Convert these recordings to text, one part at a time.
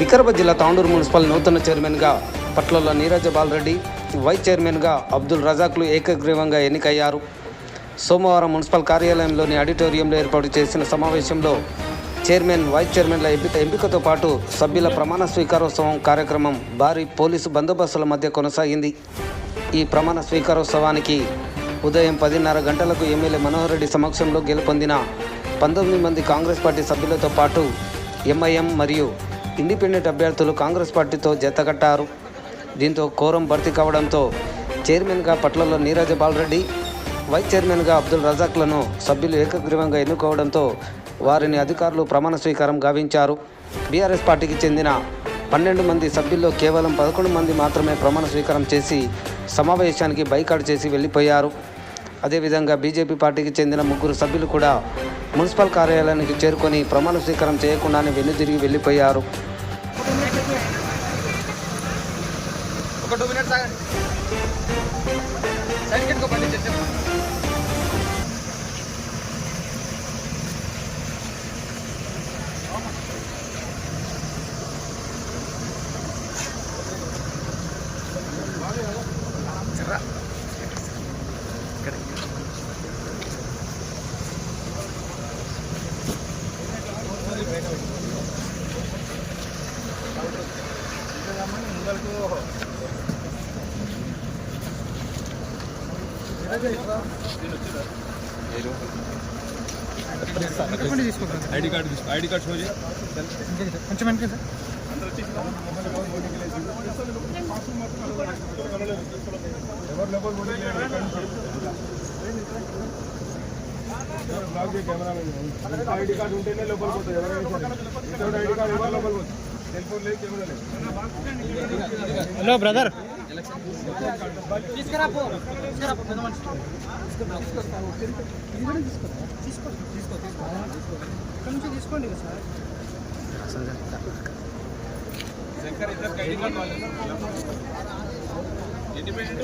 వికారాబాద్ జిల్లా తాండూరు మున్సిపల్ నూతన చైర్మన్గా పట్లల నీరజ బాలరెడ్డి, వైస్ చైర్మన్గా అబ్దుల్ రజాక్లు ఏకగ్రీవంగా ఎన్నికయ్యారు. సోమవారం మున్సిపల్ కార్యాలయంలోని ఆడిటోరియంలో ఏర్పాటు చేసిన సమావేశంలో చైర్మన్, వైస్ చైర్మన్ల ఎంపికతో పాటు సభ్యుల ప్రమాణ స్వీకారోత్సవం కార్యక్రమం భారీ పోలీసు బందోబస్తుల మధ్య కొనసాగింది. ఈ ప్రమాణ స్వీకారోత్సవానికి ఉదయం 10:30 గంటలకు ఎమ్మెల్యే మనోహర్ రెడ్డి సమక్షంలో గెలుపొందిన 19 మంది కాంగ్రెస్ పార్టీ సభ్యులతో పాటు ఎంఐఎం మరియు ఇండిపెండెంట్ అభ్యర్థులు కాంగ్రెస్ పార్టీతో జతకట్టారు. దీంతో కోరం భర్తీ కావడంతో చైర్మన్గా పట్లల నీరజ బాలరెడ్డి, వైస్ చైర్మన్గా అబ్దుల్ రజాక్లను సభ్యులు ఏకగ్రీవంగా ఎన్నుకోవడంతో వారిని అధికారులు ప్రమాణ స్వీకారం గావించారు. బీఆర్ఎస్ పార్టీకి చెందిన 12 మంది సభ్యుల్లో కేవలం 11 మంది మాత్రమే ప్రమాణ స్వీకారం చేసి సమావేశానికి బైకాట్ చేసి వెళ్ళిపోయారు. అదేవిధంగా బీజేపీ పార్టీకి చెందిన 3 సభ్యులు కూడా మున్సిపల్ కార్యాలయానికి చేరుకొని ప్రమాణ స్వీకారం చేయకుండానే వెనుదిరిగి వెళ్ళిపోయారు. ఐడి కార్డ్ షో చేయి కొంచెం వెనక సార్. ఐడి కార్డు ఉంటేనే లోపలికి పోతుంది. ఎవరైనా ఐడి కార్డు ఎవరు లోపలికి పోతుంది. సెల్ ఫోన్ లేదు, కెమెరా లేదు. హలో బ్రదర్, తీసుకోండి సార్. శంకర్ ఇద్దరికి ఐడి కార్డు వాళ్ళు ఇండిపెండెంట్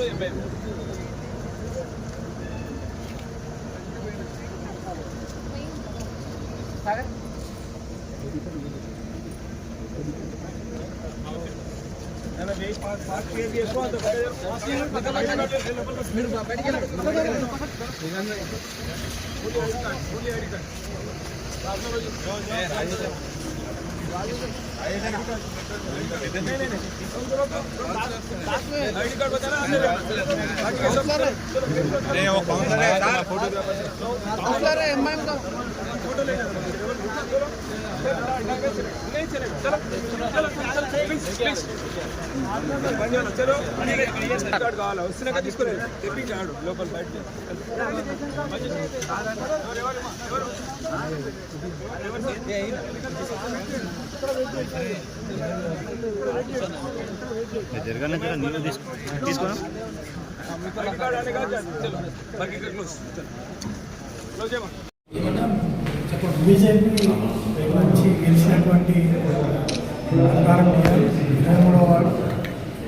ఎంఐ కావాలా వస్తున్నాక తీసుకోలేదు తెప్పించాడు లోపల బయట. జరగానే నీళ్ళు తీసుకోవడం బీజేపీ నుంచి గెలిచినటువంటి 23వ వార్డు,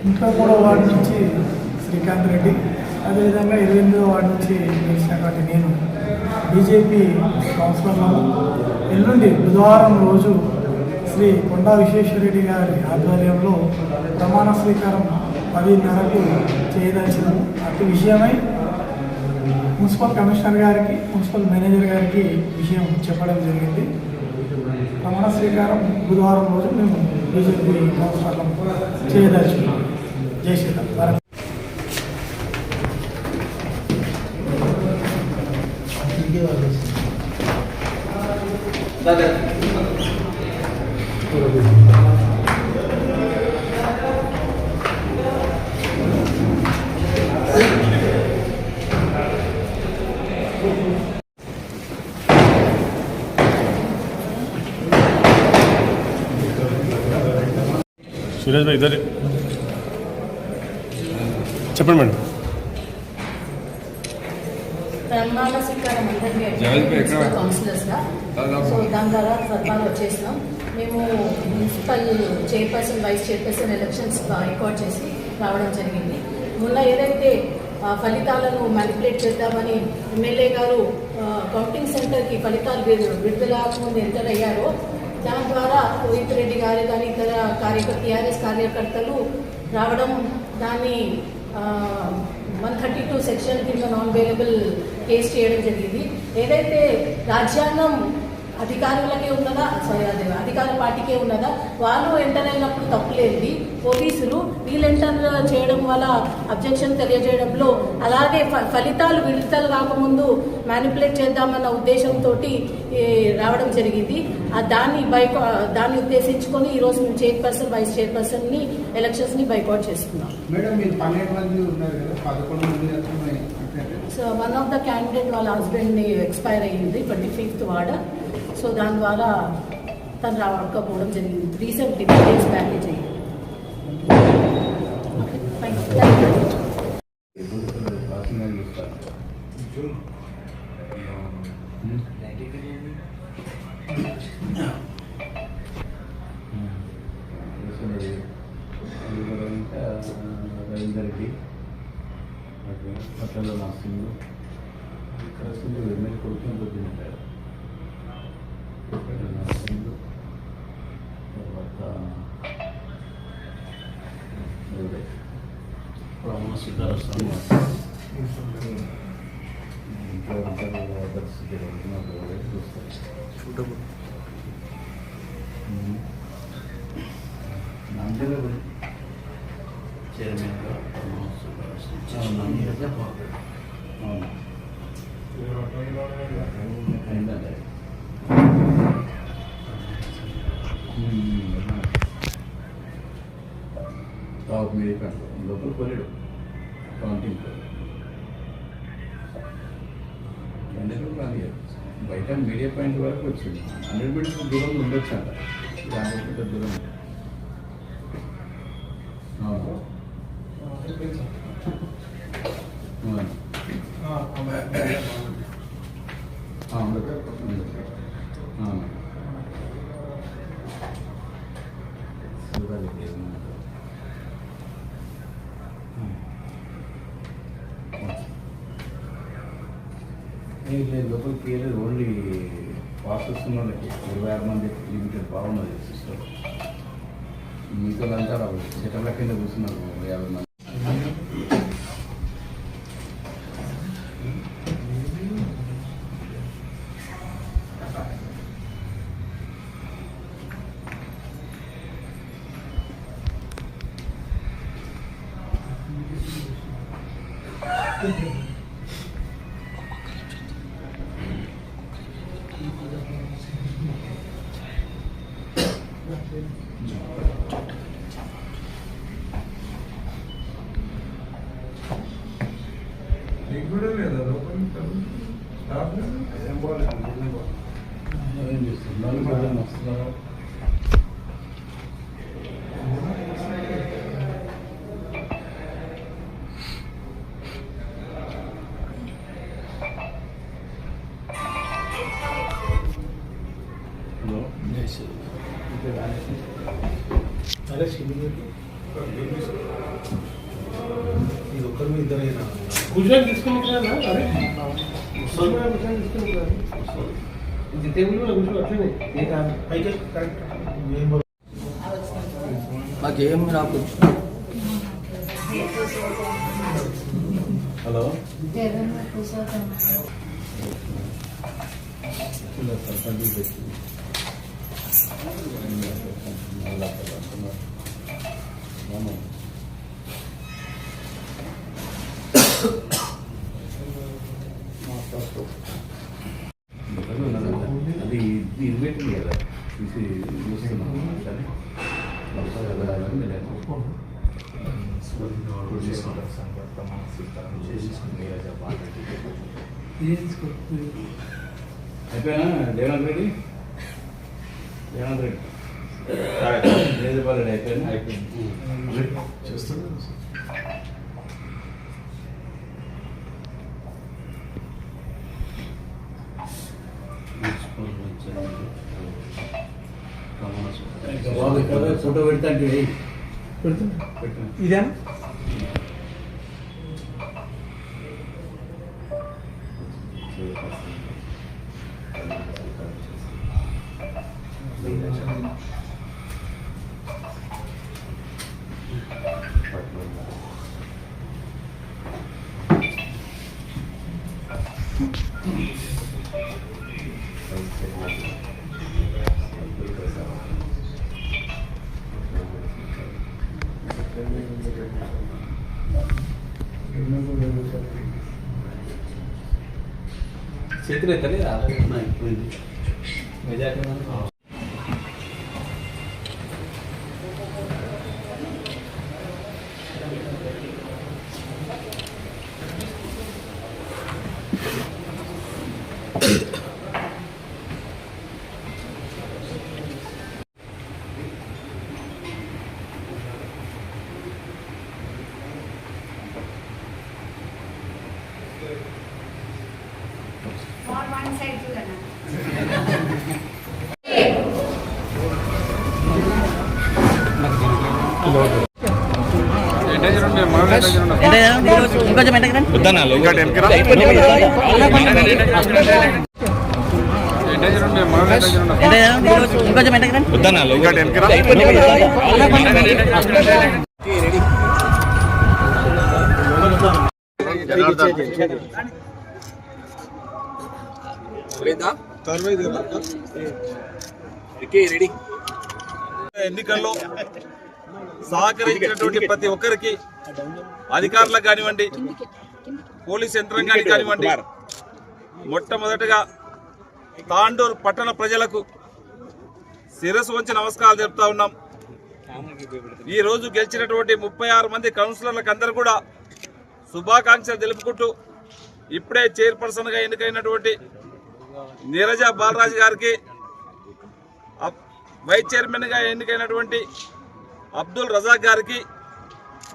33వ వార్డు నుంచి శ్రీకాంత్ రెడ్డి, అదేవిధంగా 28వ వార్డు నుంచి గెలిచినటువంటి నేను బీజేపీ కౌన్సిలర్లో ఎల్లుండి బుధవారం రోజు శ్రీ కొండా విశ్వేశ్వరరెడ్డి గారి ఆధ్వర్యంలో ప్రమాణ స్వీకారం 10:30కు చేయదలిచినాము. అటు విషయమై మున్సిపల్ కమిషనర్ గారికి, మున్సిపల్ మేనేజర్ గారికి విషయం చెప్పడం జరిగింది. ప్రమాణ స్వీకారం బుధవారం రోజు మేము బీజేపీ కౌన్సిలర్లను చేయదలిచుకున్నాం. జై శ్రీరామ్. సురేష్ భాయ్ ఇద్దరు చెప్పండి మేడం. ప్రమాణ స్వీకారం కౌన్సిలర్స్గా సో దాని ద్వారా సర్పాలు వచ్చేసినాం. మేము municipal chairperson, vice chairperson elections record చేసి రావడం జరిగింది. మొన్న ఏదైతే ఫలితాలను మ్యానిపులేట్ చేద్దామని ఎమ్మెల్యే గారు కౌంటింగ్ సెంటర్కి ఫలితాలు విడుదల ముందు ఎంటర్ అయ్యారో దాని ద్వారా రోహిత్ రెడ్డి గారు కానీ ఇతర టీఆర్ఎస్ కార్యకర్తలు రావడం, దాన్ని 132 సెక్షన్ కింద నాన్ బెయిలబుల్ కేసు చేయడం జరిగింది. ఏదైతే రాజ్యాంగం అధికారులకే ఉన్నదా, అధికార పార్టీకే ఉన్నదా, వాళ్ళు ఎంటర్ అయినప్పుడు తప్పులేంది, పోలీసులు వీళ్ళు ఎంటర్ చేయడం వల్ల అబ్జెక్షన్ తెలియజేయడంలో, అలాగే ఫలితాలు విడుదల కాకముందు మ్యానిపులేట్ చేద్దామన్న ఉద్దేశంతో రావడం జరిగింది. దాన్ని ఉద్దేశించుకొని ఈరోజు మేము చైర్పర్సన్, వైస్ చైర్పర్సన్ని ఎలక్షన్స్ని బైకాట్ చేస్తున్నాం. మేడం మీరు 12 మంది ఉన్నారు కదా, 11 మంది so one of the candidate వాళ్ళ హస్బెండ్ని ఎక్స్పైర్ అయ్యింది 25th వార్డ్. సో దాని ద్వారా తను రావకపోవడం జరిగింది. రీసెంట్ 10 days బ్యాక్ జరిగింది. రవీందర్కి పట్టణంలో నర్సింగ్ ఇక్కడ ఎమ్మెల్యే కొడుకు తింటారు. నర్సింగ్ తర్వాత ప్రమాణ స్వీకారం ఇంట్లో పరిస్థితి చూస్తారు. నందిలో చైర్మన్గా అయిందంటే టాప్ మీడియా ప్యాంట్ లోపల పోలేడు కౌంటింగ్ ఎందుకు కానీ బయట మీడియా పాయింట్ వరకు వచ్చింది. 100 మీటర్స్ దూరంలో ఉండొచ్చు అంట, 50 మీటర్ దూరం. లోపలికి వెళ్ళేది ఓన్లీ పాస్ వస్తున్న వాళ్ళకి 26 మంది లిమిటెడ్ బాగున్నది సిస్టమ్. మీతో అంతా సెటర్ల కింద కూర్చున్నారు 50 మంది. ఏం చేస్తున్నారు వస్తున్నారు. హలో ఇది ఒక్కరి మీద ఇద్దరైనా గుజరాత్ తీసుకుని ఇది టేబుల్ కూడా కూర్చో అట్లనే పైకి కరెక్ట్ మాకేం రాకు. హలో అది ఇన్వైటింగ్ కదా చూసి చూస్తున్నాం. సరే అయిపోయినా రేవంత్ రెడ్డి జయదేపాల్ రెడ్డి అయిపోయింది. చూస్తున్నాను. ఫోటో పెడతా అంటే ఇదేనా Gracias. చేతులు ఎత్తలేదు ఆలోచన మెజార్టీ one side చూడన్నా ఎన్నికల్లో సహకరించినటువంటి ప్రతి ఒక్కరికి అధికారులకు కానివ్వండి, పోలీస్ యంత్రాంగానికి కానివ్వండి, మొట్టమొదటగా తాండూరు పట్టణ ప్రజలకు శిరస్సు వంచి నమస్కారాలు చెప్తా ఉన్నాం. ఈ రోజు గెలిచినటువంటి 36 మంది కౌన్సిలర్లకు అందరూ కూడా శుభాకాంక్షలు తెలుపుకుంటూ ఇప్పుడే చైర్పర్సన్గా ఎన్నికైనటువంటి నీరజ బాలరాజు గారికి, వైస్ చైర్మన్గా ఎన్నికైనటువంటి అబ్దుల్ రజాక్ గారికి,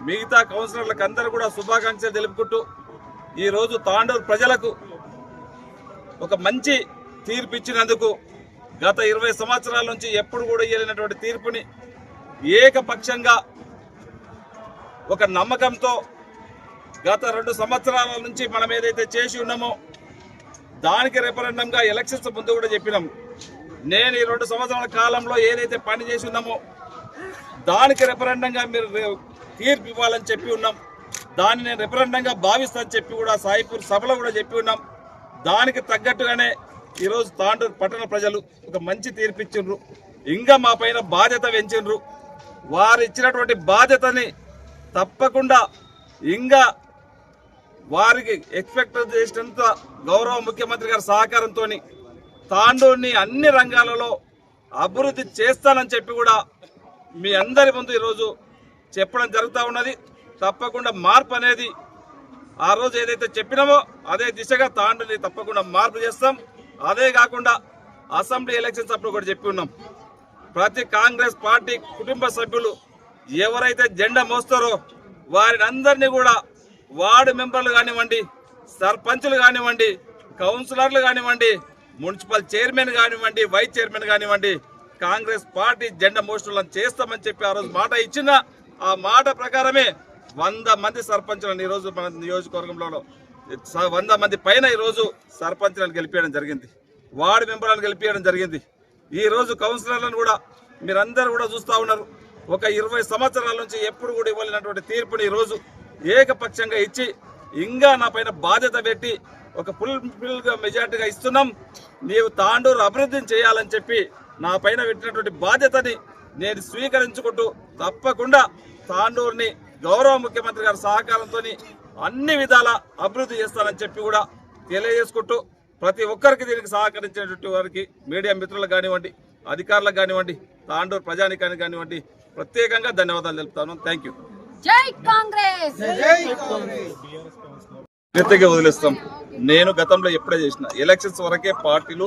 మిగతా కౌన్సిలర్లకు అందరూ కూడా శుభాకాంక్షలు తెలుపుకుంటూ ఈరోజు తాండూరు ప్రజలకు ఒక మంచి తీర్పు ఇచ్చినందుకు గత 20 సంవత్సరాల నుంచి ఎప్పుడు కూడా ఇవ్వలేనటువంటి తీర్పుని ఏకపక్షంగా ఒక నమ్మకంతో గత 2 సంవత్సరాల నుంచి మనం ఏదైతే చేసి ఉన్నామో దానికి రెఫరెండంగా ఎలక్షన్స్ ముందు కూడా చెప్పినాం. నేను ఈ 2 సంవత్సరాల కాలంలో ఏదైతే పని చేసి ఉన్నామో దానికి రెఫరెండంగా మీరు తీర్పు ఇవ్వాలని చెప్పి ఉన్నాం. దాన్ని నేను రెఫరెండంగా భావిస్తానని చెప్పి కూడా సాయిపూర్ సభలో కూడా చెప్పి ఉన్నాం. దానికి తగ్గట్టుగానే ఈరోజు తాండూరు పట్టణ ప్రజలు ఒక మంచి తీర్పు ఇచ్చిండ్రు. ఇంకా మా పైన బాధ్యత పెంచిండ్రు. వారు ఇచ్చినటువంటి బాధ్యతని తప్పకుండా ఇంకా వారికి ఎక్స్పెక్ట్ చేసినంత గౌరవ ముఖ్యమంత్రి గారి సహకారంతో తాండూరుని అన్ని రంగాలలో అభివృద్ధి చేస్తానని చెప్పి కూడా మీ అందరి ముందు ఈరోజు చెప్పడం జరుగుతూ ఉన్నది. తప్పకుండా మార్పు అనేది ఆ రోజు ఏదైతే చెప్పినామో అదే దిశగా తాండూరుని తప్పకుండా మార్పు చేస్తాం. అదే కాకుండా అసెంబ్లీ ఎలక్షన్స్ అప్పుడు కూడా చెప్పి ఉన్నాం, ప్రతి కాంగ్రెస్ పార్టీ కుటుంబ సభ్యులు ఎవరైతే జెండా మోస్తారో వారిని అందరినీ కూడా వార్డు మెంబర్లు కానివ్వండి, సర్పంచులు కానివ్వండి, కౌన్సిలర్లు కానివ్వండి, మున్సిపల్ చైర్మన్ కానివ్వండి, వైస్ చైర్మన్ కానివ్వండి, కాంగ్రెస్ పార్టీ జెండా మోస్టులను చేస్తామని చెప్పి ఆ రోజు మాట ఇచ్చిన ఆ మాట ప్రకారమే 100 మంది సర్పంచులను ఈరోజు మన నియోజకవర్గంలో 100 మంది పైన ఈరోజు సర్పంచులను గెలిపించడం జరిగింది, వార్డు మెంబర్లను గెలిపించడం జరిగింది. ఈరోజు కౌన్సిలర్లను కూడా మీరందరూ కూడా చూస్తూ ఉన్నారు. ఒక 20 సంవత్సరాల నుంచి ఎప్పుడు కూడా ఇవ్వలేనటువంటి తీర్పుని ఈరోజు ఏకపక్షంగా ఇచ్చి ఇంకా నా పైన బాధ్యత పెట్టి ఒక ఫుల్గా మెజార్టీగా ఇస్తున్నాం. నీవు తాండూరు అభివృద్ధిని చేయాలని చెప్పి నా పైన పెట్టినటువంటి బాధ్యతని నేను స్వీకరించుకుంటూ తప్పకుండా తాండూరుని గౌరవ ముఖ్యమంత్రి గారి సహకారంతో అన్ని విధాల అభివృద్ధి చేస్తానని చెప్పి కూడా తెలియజేసుకుంటూ ప్రతి ఒక్కరికి దీనికి సహకరించినటువంటి వారికి, మీడియా మిత్రులకు కానివ్వండి, అధికారులకు కానివ్వండి, తాండూరు ప్రజానికానికి కానివ్వండి ప్రత్యేకంగా ధన్యవాదాలు తెలుపుతాను. Thank you. జై కాంగ్రెస్. పూర్తిగా వదిలేస్తాం. నేను గతంలో ఎప్పుడే చేసిన ఎలక్షన్స్ వరకే పార్టీలో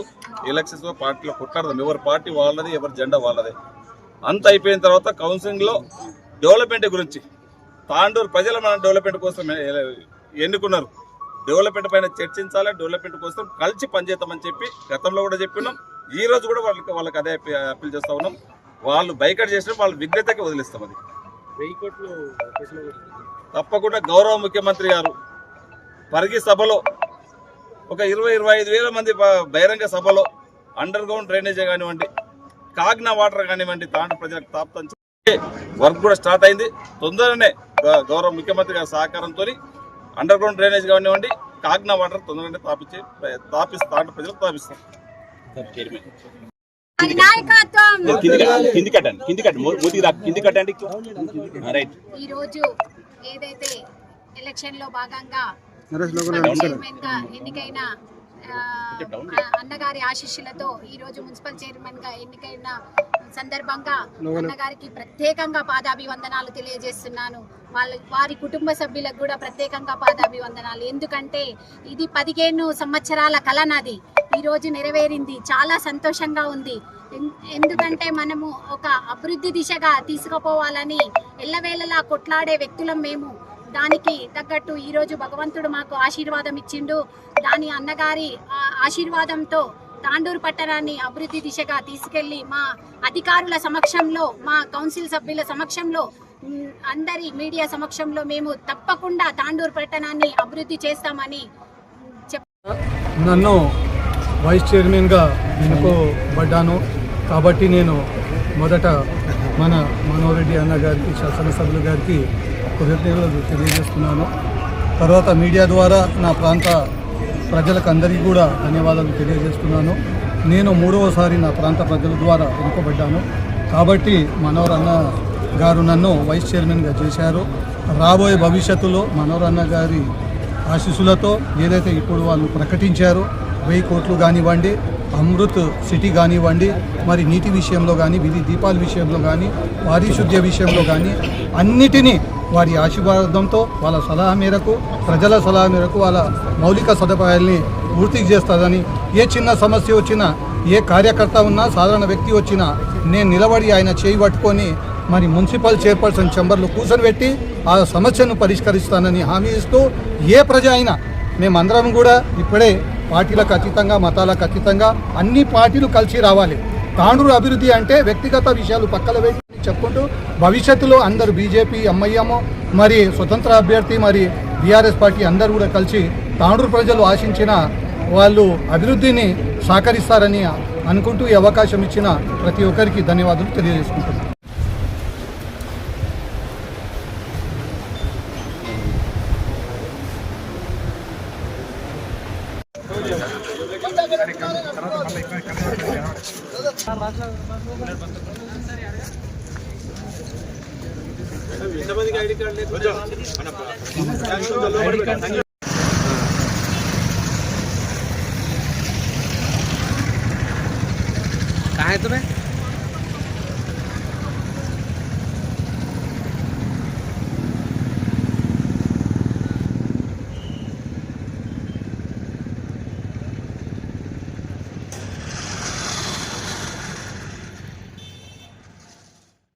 కొట్లాడదాం. ఎవరి పార్టీ వాళ్ళది, ఎవరి జెండా వాళ్ళదే. అంత అయిపోయిన తర్వాత కౌన్సిలింగ్లో డెవలప్మెంట్ గురించి తాండూరు ప్రజల మన డెవలప్మెంట్ కోసం ఎన్నుకున్నారు. డెవలప్మెంట్ పైన చర్చించాలి, డెవలప్మెంట్ కోసం కలిసి పనిచేద్దామని చెప్పి గతంలో కూడా చెప్పినాం. ఈ రోజు కూడా వాళ్ళకి అదే అప్పీల్ చేస్తా ఉన్నాం. వాళ్ళు బైకట్ చేసిన వాళ్ళ విఘ్నతకి వదిలిస్తాం. అది తప్పకుండా గౌరవ ముఖ్యమంత్రి గారు పరిగి సభలో ఒక 20-25 వేల మంది బహిరంగ సభలో అండర్ గ్రౌండ్ డ్రైనేజ్ కానివ్వండి, కాగ్నా వాటర్ కానివ్వండి తాండూరు ప్రజలకు తాపుతాం వర్క్ కూడా స్టార్ట్ అయింది. తొందరనే గౌరవ ముఖ్యమంత్రి గారి సహకారంతో అండర్ గ్రౌండ్ డ్రైనేజ్ కానివ్వండి కాగ్నా వాటర్ తొందరగానే తాండూరు ప్రజలకు తాపిస్తాం. ఈ రోజు ఏదైతే ఎలక్షన్ లో భాగంగా చైర్మన్ గా ఎన్నికైన అన్నగారి ఆశీస్సులతో ఈ రోజు మున్సిపల్ చైర్మన్ గా ఎన్నికైన సందర్భంగా అన్నగారికి ప్రత్యేకంగా పాదాభివందనాలు తెలియజేస్తున్నాను. వారి కుటుంబ సభ్యులకు కూడా ప్రత్యేకంగా పాదాభివందనాలు. ఎందుకంటే ఇది 15 సంవత్సరాల కల నాది ఈ రోజు నెరవేరింది. చాలా సంతోషంగా ఉంది. ఎందుకంటే మనము ఒక అభివృద్ధి దిశగా తీసుకుపోవాలని ఎల్లవేళలా కొట్లాడే వ్యక్తులం మేము. దానికి తగ్గట్టు ఈరోజు భగవంతుడు మాకు ఆశీర్వాదం ఇచ్చిండు. దాని అన్నగారి ఆశీర్వాదంతో తాండూరు పట్టణాన్ని అభివృద్ధి దిశగా తీసుకెళ్లి మా అధికారుల సమక్షంలో మా కౌన్సిల్ సభ్యుల సమక్షంలో అందరి మీడియా సమక్షంలో మేము తప్పకుండా తాండూరు పట్టణాన్ని అభివృద్ధి చేస్తామని నన్ను వైస్ చైర్మన్గా ఎన్నుకోబడ్డాను కాబట్టి నేను మొదట మన మనోరెడ్డి అన్న గారికి శాసనసభ్యుల గారికి కృతజ్ఞతలు తెలియజేస్తున్నాను. తర్వాత మీడియా ద్వారా నా ప్రాంత ప్రజలకు అందరికీ కూడా ధన్యవాదాలు తెలియజేస్తున్నాను. నేను 3వసారి నా ప్రాంత ప్రజల ద్వారా ఎన్నుకోబడ్డాను కాబట్టి మనోహర్ అన్న గారు నన్ను వైస్ చైర్మన్గా చేశారు. రాబోయే భవిష్యత్తులో మనోహర్ అన్న గారి ఆశీస్సులతో ఏదైతే ఇప్పుడు వాళ్ళు ప్రకటించారో 1000 కోట్లు కానివ్వండి, అమృత్ సిటీ కానివ్వండి, మరి నీటి విషయంలో కానీ, వీధి దీపాల విషయంలో కానీ, పారిశుద్ధ్య విషయంలో కానీ అన్నిటినీ వారి ఆశీర్వాదంతో వాళ్ళ సలహా మేరకు, ప్రజల సలహా మేరకు వాళ్ళ మౌలిక సదుపాయాల్ని పూర్తి చేస్తుందని, ఏ చిన్న సమస్య వచ్చినా, ఏ కార్యకర్త ఉన్నా, సాధారణ వ్యక్తి వచ్చినా నేను నిలబడి ఆయన చేయి పట్టుకొని మరి మున్సిపల్ చైర్పర్సన్ ఛాంబర్లో కూర్చొని ఆ సమస్యను పరిష్కరిస్తానని హామీ ఇస్తూ, ఏ ప్రజ అయినా మేమందరం కూడా ఇప్పుడే పార్టీలకు అతీతంగా, మతాలకు అతీతంగా అన్ని పార్టీలు కలిసి రావాలి. తాండూరు అభివృద్ధి అంటే వ్యక్తిగత విషయాలు పక్కన పెట్టి చెప్పుకుంటూ భవిష్యత్తులో అందరూ బీజేపీ, ఎంఐఎం, మరి స్వతంత్ర అభ్యర్థి, మరి బీఆర్ఎస్ పార్టీ అందరూ కూడా కలిసి తాండూరు ప్రజలు ఆశించిన వాళ్ళు అభివృద్ధిని సహకరిస్తారని అనుకుంటూ ఈ అవకాశం ఇచ్చిన ప్రతి ఒక్కరికి ధన్యవాదాలు తెలియజేసుకుంటున్నాను. ఎంతమందికి ఐడి కార్డు లేదు? कहाँ है तुम्हें?